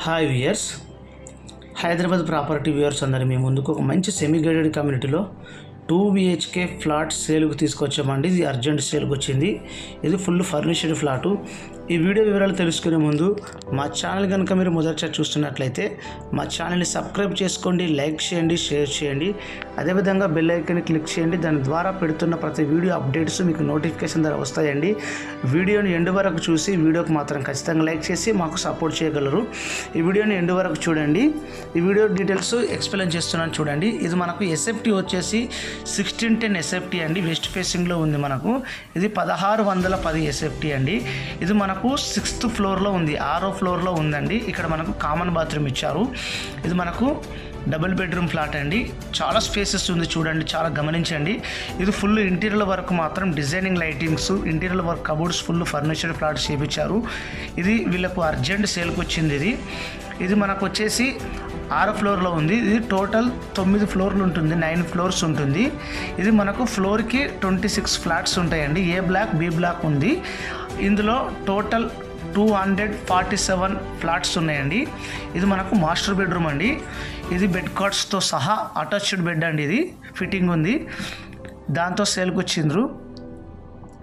Hi viewers, Hyderabad property viewers అందరూ మీ ముందుకు ఒక మంచి సెమీ గైడెడ్ కమ్యూనిటీలో 2 BHK ఫ్లాట్ సేల్కు తీసుకొచ్చామండి. ఇది అర్జెంట్ సేల్కి వచ్చింది. ఇది ఫుల్ ఫర్నిష్డ్ ఫ్లాటు. ఈ వీడియో వివరాలు తెలుసుకునే ముందు మా ఛానల్ కనుక మీరు మొదటిసారి చూస్తున్నట్లయితే మా ఛానల్ని సబ్స్క్రైబ్ చేసుకోండి, లైక్ చేయండి, షేర్ చేయండి. అదేవిధంగా బెల్ ఐకాన్ని క్లిక్ చేయండి. దాని ద్వారా పెడుతున్న ప్రతి వీడియో అప్డేట్స్ మీకు నోటిఫికేషన్ ద్వారా వస్తాయండి. వీడియోని ఎండ్ వరకు చూసి వీడియోకి మాత్రం ఖచ్చితంగా లైక్ చేసి మాకు సపోర్ట్ చేయగలరు. ఈ వీడియోని ఎండ్ వరకు చూడండి. ఈ వీడియో డీటెయిల్స్ ఎక్స్ప్లెయిన్ చేస్తున్నాను చూడండి. ఇది మనకు SFT వచ్చేసి 1610 SFT అండి. వెస్ట్ ఫేసింగ్లో ఉంది మనకు. ఇది 1610 SFT అండి. ఇది మనకు 6th ఫ్లోర్లో ఉంది, 6వ ఫ్లోర్లో ఉందండి. ఇక్కడ మనకు కామన్ బాత్రూమ్ ఇచ్చారు. ఇది మనకు డబుల్ బెడ్రూమ్ ఫ్లాట్ అండి. చాలా స్పేసెస్ ఉంది చూడండి, చాలా గమనించండి. ఇది ఫుల్ ఇంటీరియర్ వర్క్ మాత్రం designing lightings, interior work cupboards full furniture flat చేయించారు. ఇది వీళ్ళకు అర్జెంట్ సేల్కి వచ్చింది. ఇది మనకు వచ్చేసి 6వ ఫ్లోర్లో ఉంది. ఇది టోటల్ 9 ఫ్లోర్లు ఉంటుంది, 9 ఫ్లోర్స్ ఉంటుంది. ఇది మనకు ఫ్లోర్కి 26 ఫ్లాట్స్ ఉంటాయండి. ఏ బ్లాక్, బి బ్లాక్ ఉంది. ఇందులో టోటల్ 247 ఫ్లాట్స్ ఉన్నాయండి. ఇది మనకు మాస్టర్ బెడ్రూమ్ అండి. ఇది బెడ్ కాట్స్తో సహా అటాచ్డ్ బెడ్ అండి. ఇది ఫిట్టింగ్ ఉంది, దాంతో సేల్కి వచ్చిండ్రు.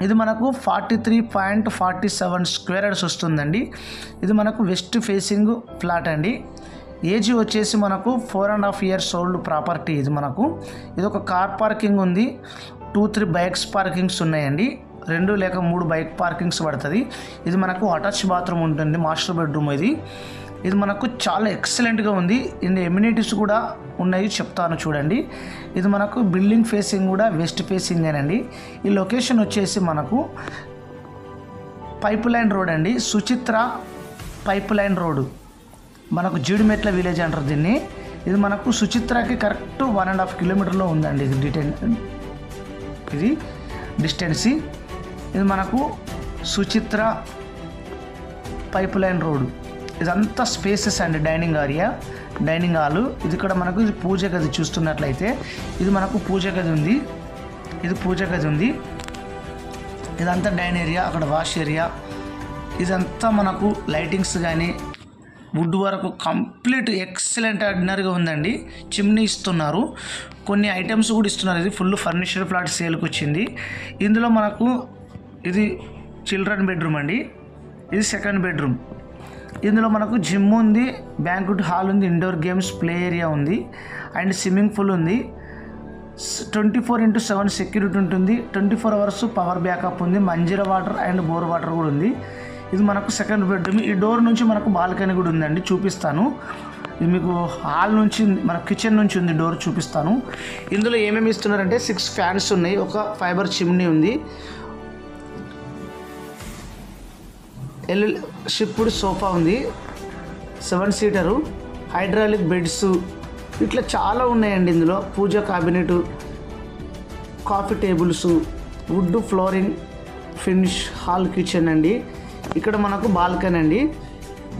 ఇది మనకు 43.47 స్క్వేర్ యార్డ్స్ వస్తుందండి. ఇది మనకు వెస్ట్ ఫేసింగ్ ఫ్లాట్ అండి. ఏజ్ వచ్చేసి మనకు 4.5 years ఓల్డ్ ప్రాపర్టీ. ఇది మనకు ఇది ఒక కార్ పార్కింగ్ ఉంది, 2-3 బైక్స్ పార్కింగ్స్ ఉన్నాయండి. 2 లేక 3 బైక్ పార్కింగ్స్ పడుతుంది. ఇది మనకు అటాచ్ బాత్రూమ్ ఉంటుంది, మాస్టర్ బెడ్రూమ్. ఇది మనకు చాలా ఎక్సలెంట్గా ఉంది. ఇందులో ఎమ్యూనిటీస్ కూడా ఉన్నాయి, చెప్తాను చూడండి. ఇది మనకు బిల్డింగ్ ఫేసింగ్ కూడా వెస్ట్ ఫేసింగేనండి. ఈ లొకేషన్ వచ్చేసి మనకు పైప్ లైన్ రోడ్ అండి, సుచిత్ర పైప్ లైన్ రోడ్డు. మనకు జీడిమెట్ల విలేజ్ అంటారు దీన్ని. ఇది మనకు సుచిత్రకి కరెక్ట్ 1.5 kilometerలో ఉందండి. ఇది డిస్టెన్సీ. ఇది మనకు సుచిత్ర పైప్ లైన్ రోడ్డు. ఇదంతా స్పేసెస్ అండి. Dining area, dining hall. ఇది ఇక్కడ మనకు ఇది పూజ గది చూస్తున్నట్లయితే ఇది మనకు పూజ గది ఉంది. ఇది పూజ గది ఉంది. ఇదంతా డైనింగ్ ఏరియా, అక్కడ వాష్ ఏరియా. ఇదంతా మనకు లైటింగ్స్ కానీ వుడ్ వరకు కంప్లీట్ ఎక్సలెంట్ ఆర్డినరీగా ఉందండి. చిమ్నీ ఇస్తున్నారు, కొన్ని ఐటమ్స్ కూడా ఇస్తున్నారు. ఇది ఫుల్ ఫర్నిచర్ ఫ్లాట్ సేల్కి వచ్చింది. ఇందులో మనకు ఇది చిల్డ్రన్ బెడ్రూమ్ అండి. ఇది సెకండ్ బెడ్రూమ్. ఇందులో మనకు జిమ్ ఉంది, బ్యాంక్వెట్ హాల్ ఉంది, ఇండోర్ గేమ్స్ ప్లే ఏరియా ఉంది, అండ్ స్విమ్మింగ్ పూల్ ఉంది. 24/7 సెక్యూరిటీ ఉంటుంది. 24 hours పవర్ బ్యాకప్ ఉంది. Manjira water and bore water కూడా ఉంది. ఇది మనకు సెకండ్ బెడ్రూమ్. ఈ డోర్ నుంచి మనకు బాల్కనీ కూడా ఉందండి, చూపిస్తాను. ఇది మీకు హాల్ నుంచి, మన కిచెన్ నుంచి ఉంది డోర్, చూపిస్తాను. ఇందులో ఏమేమి ఇస్తున్నారంటే 6 ఫ్యాన్స్ ఉన్నాయి, ఒక ఫైబర్ చిమ్నీ ఉంది, షిప్డ్ సోఫా ఉంది, 7 సీటరు, హైడ్రాలిక్ బెడ్స్, ఇట్లా చాలా ఉన్నాయండి. ఇందులో puja cabinet, coffee tables, wood flooring, finish hall kitchen అండి. ఇక్కడ మనకు బాల్కనీ అండి.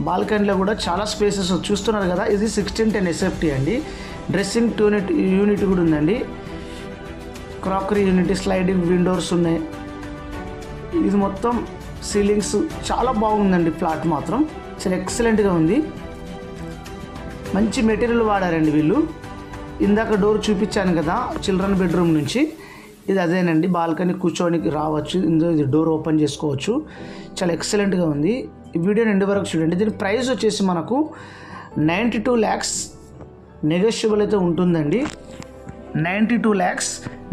బాల్కనీలో కూడా చాలా స్పేసెస్ చూస్తున్నారు కదా. ఇది 1610 SFT అండి. డ్రెస్సింగ్ యూనిట్ కూడా ఉందండి, క్రాకరీ యూనిట్, స్లైడింగ్ విండోస్ ఉన్నాయి. ఇది మొత్తం సీలింగ్స్ చాలా బాగుందండి. ఫ్లాట్ మాత్రం చాలా ఎక్సలెంట్గా ఉంది. మంచి మెటీరియల్ వాడారండి వీళ్ళు. ఇందాక డోర్ చూపించాను కదా చిల్డ్రన్ బెడ్రూమ్ నుంచి, ఇది అదేనండి. బాల్కనీ కూర్చోనికి రావచ్చు. ఇందులో ఇది డోర్ ఓపెన్ చేసుకోవచ్చు. చాలా ఎక్సలెంట్గా ఉంది. ఈ వీడియోని ఎండ్ వరకు చూడండి. దీని ప్రైస్ వచ్చేసి మనకు 92 lakhs నెగోషియబుల్ అయితే ఉంటుందండి. 92 lakhs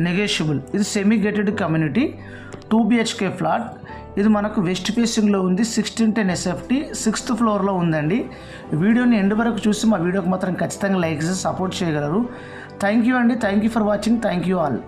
నెగోషియబుల్. ఇది semi gated community 2 BHK flat. ఇది మనకు వెస్ట్ ఫేసింగ్లో ఉంది, 1610 SFT, 6th ఫ్లోర్లో ఉందండి. వీడియోని ఎండ్ వరకు చూసి మా వీడియోకి మాత్రం ఖచ్చితంగా లైక్ చేసి సపోర్ట్ చేయగలరు. థ్యాంక్ యూ అండి. Thank you for watching. Thank you all.